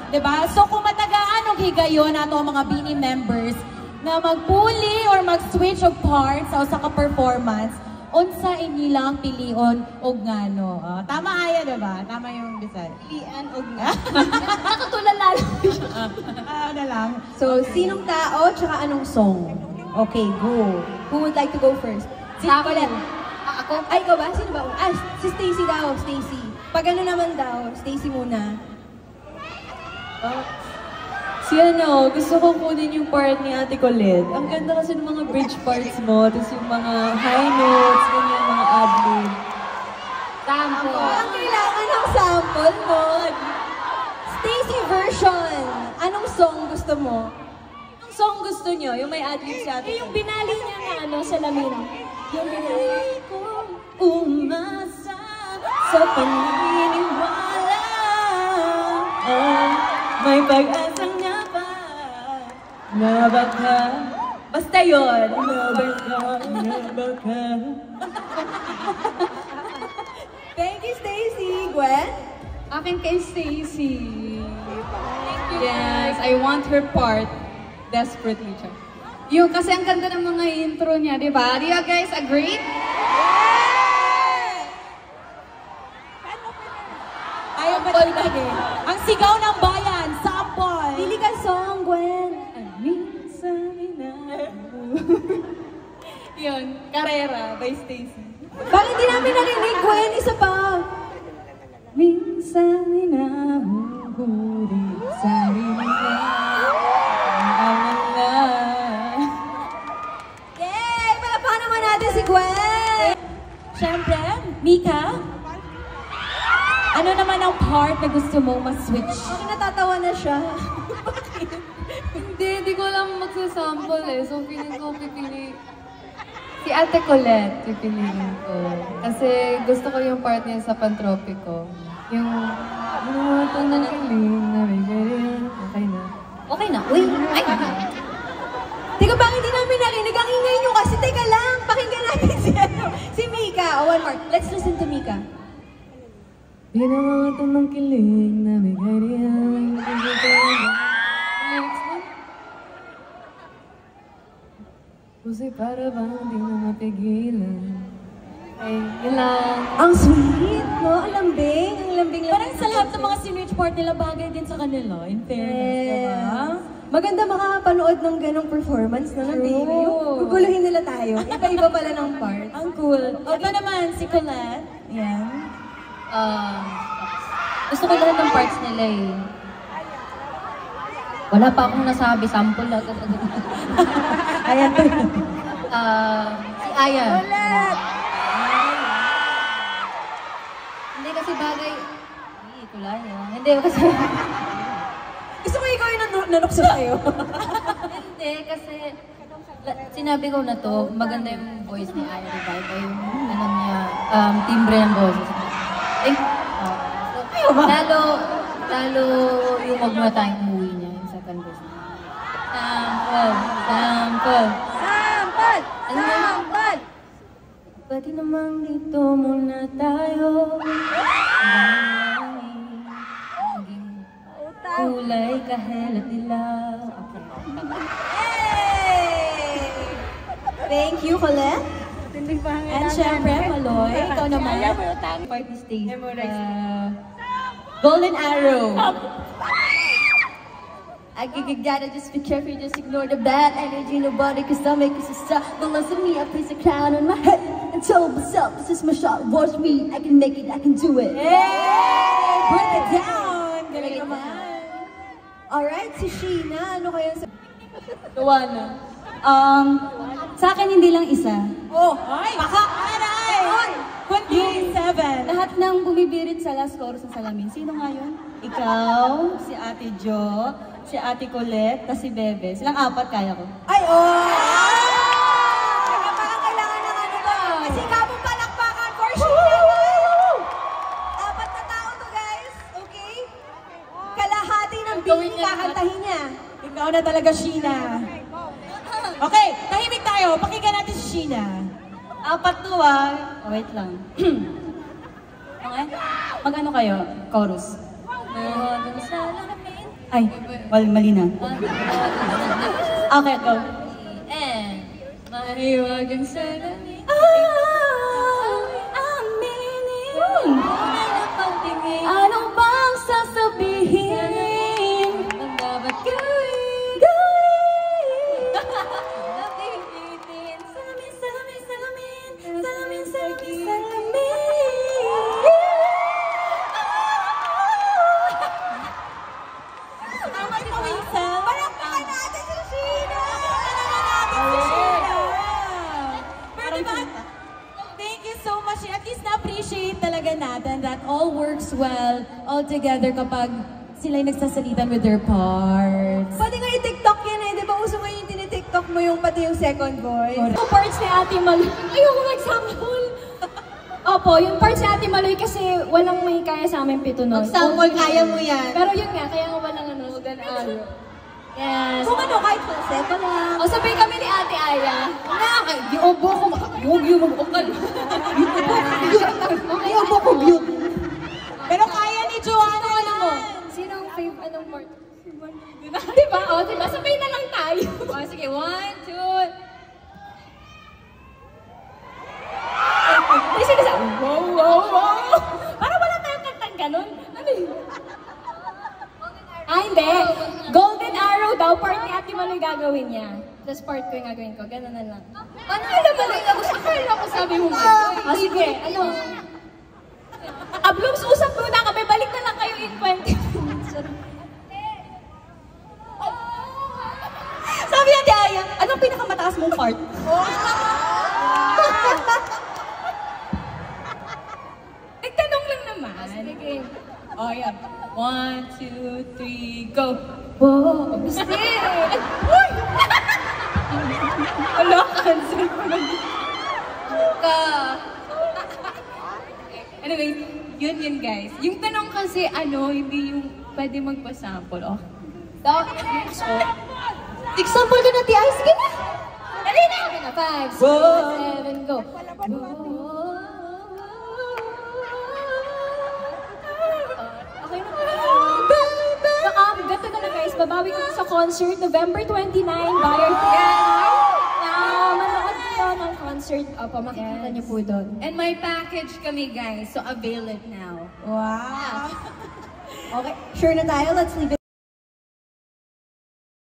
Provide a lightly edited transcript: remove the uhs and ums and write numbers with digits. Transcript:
Diba? So kung matagaan og higayon nato ang mga Bini members na magpuli or mag-switch of parts sa usa ka performance, unsa inilang pilion og ngano. Tama aya, diba? Tama yung bisan. Pilian og ngano. Nakatulala na lang. So, sinong tao tsaka anong song? Okay, go. Who would like to go first? Si Colette. Ako? Ay, ikaw ba? Sino ba? Si Stacy daw. Stacy. Pag ano naman daw, Stacy muna. Si ano, gusto kong kunin yung part ni Ate Colette. Ang ganda kasi ng mga bridge parts mo, tapos yung mga high notes, ganyan, mga ad-lib. Sample. Ang kailangan ng sample mo. Stacy version. Anong song gusto mo? Anong song gusto nyo? Yung may ad-lib si Ate Colette. Yung binali niya na ano, sa lamina. Yung binali ko, umasa sa paniniwala. May pag-asang nga ba? Na baka? Basta yun. Na baka? Thank you, Stacy. Gwen? Akin kay Stacy. Thank you. Yes, I want her part desperately. Yung kasi ang ganda ng mga intro niya, di ba? Do you guys agree? Ayaw ba lagi? Ang sigaw ng bayan, sample! Pili ka song, Gwen. Yun, Karera by Stacy. Bakit di namin narinig, Gwen? Isa pa. Minsan inahuhuli sa ringa. Yay! Palapakan naman natin si Gwen! Siyempre, Mika, ano naman ang part na gusto mong ma-switch? Bakit natatawa na siya? Hindi ko lang magsasample eh. So, feeling ko pipili. Si Ate Colette, pipiliin ko. Kasi gusto ko yung part niya sa Pantropiko. Yung, ito na nakiling na may ganyan. Okay na. Okay na. Uy! Ay! Teka, bakit di namin narinig? Ang ingay nyo kasi. Teka lang, pakinggan natin si Mika. Oh, one more. Let's listen to Mika. Ginawa ito ng kilig na may ganyan. Kasi para bang di na mapigilan. Ay, yun lang. Ang sweet, no? Ang lambing. Ang lambing. Parang sa lahat ng mga sinwitch part nila, bagay din sa kanila, in fairness, diba? Maganda makapanood ng ganong performance na lang, baby. Yung guguluhin nila tayo. Iba-iba pala ng part. Ang cool. Ito naman, si Colette. Yan. Gusto ko lahat ng parts nila eh. Wala pa akong nasabi, sample agad-agad. Ayan. Si Aya. Ulit! Hindi kasi bagay... Hindi, kulaya. Hindi kasi... Gusto ko ikaw yung nanukso sa'yo. Hindi, kasi... Sinabi ko na to, maganda yung voice ni Aya, diba? Iba yung, ano niya, timbre ng boses. Lalo yung wag na tayong umuwi niya, yung second verse. Sample! Pwede namang dito muna tayo. Maging kulay kahit dilaw. Yay! Thank you, Colette. And syempre, Maloy, ikaw naman. Party stage. Golden Arrow. I gotta just be careful, just ignore the bad energy. Nobody can stomach, cause it's stop. Don't listen to me, I place a crown on my head and tell myself, this is my shot. Watch me, I can make it, I can do it. Yay! Break it down! Galing naman. Alright, si Sheena, ano kaya sa... Luwana. Sa akin hindi lang isa. Oh, ay! Baka! Aray! Kundi 7. Lahat ng bumibirit sa last chorus ng salamin. Sino nga yun? Ikaw, si Ate Jo, si Ate Colette, tas si Bebe. Silang apat kaya ko. Ay, oh! Teka, parang kailangan ng ano to. Kasi kapong palakpakan for Sheena. Apat na tao to, guys. Okay? Kalahati ng bini kakantahin niya. Ikaw na talaga, Sheena. Okay, tahimik tayo. Pakinggan natin si Sheena. Apat to wait lang. Okay? Mag-ano kayo? Chorus. Dun sa lamin, Ay, mali na. Okay, go. And mahiwagang salamin. Aminin. Ano bang sasabihin? Ang dapat gawin. Napipitin. Salamin, salamin, salamin. Salamin, salamin, salamin. Away pawisan. Palakpakan natin si Sheena! Pero diba, thank you so much. At least na-appreciate talaga natin that all works well all together kapag sila'y nagsasalitan with their parts. Pwede nga i-TikTok yan eh. Di ba uso ngayon yung tinitiktok mo yung pati yung second voice? Yung parts ni Ate Maloy. Ayoko mag-sample. Opo, yung parts ni Ate Maloy kasi walang may kaya sa amin pito nun. Mag-sample, kaya mo yan. Pero yun nga, kaya nga walang ano, gan-ano. Yes. Kung ano, kahit falsetto lang. O sabay kami ni Ate Aya. Yung obo ko makakabog yung mag-ukal. Yung obo ko biyog. Pero kaya ni Joanna Ano mo? Sinong fave, anong part? Diba? O, diba? Sabay na lang tayo. O, sige, 1, 2. May sinasabi, wow, wow, wow. Parang wala tayong kantang ganun. Ano yun? Ah, hindi. Golden Arrow daw, part ni Ate Maloy gagawin niya. Tapos part ko yung gagawin ko. Ganun na lang. Ano alam mo na akala ko sabi mo mo. Ah, sige. Ano? Ablooms, usap muna kami. Balik na lang kayo in 20 minutes. Sabi niya, Aya, anong pinakamataas mong part? Nagtanong lang naman. Sige. Oh, yan. 1, 2, 3, go. Wow. Gusto Uy! Wala, cancel ko lang. Ka. Anyway, yun guys. Yung tanong kasi, hindi yung pwede magpa-sample. Oh. Example ka na, Tia. Sige na. Dali na! Okay na. 5, 6, 7, go. Okay na. Ganito na lang guys. Babawi ko sa concert November 29, Bayard Theater. Manood kayo ng concert. Opo, makikita niyo po doon. And may package kami guys, so avail it now. Wow. Okay, sure na tayo. Let's leave it.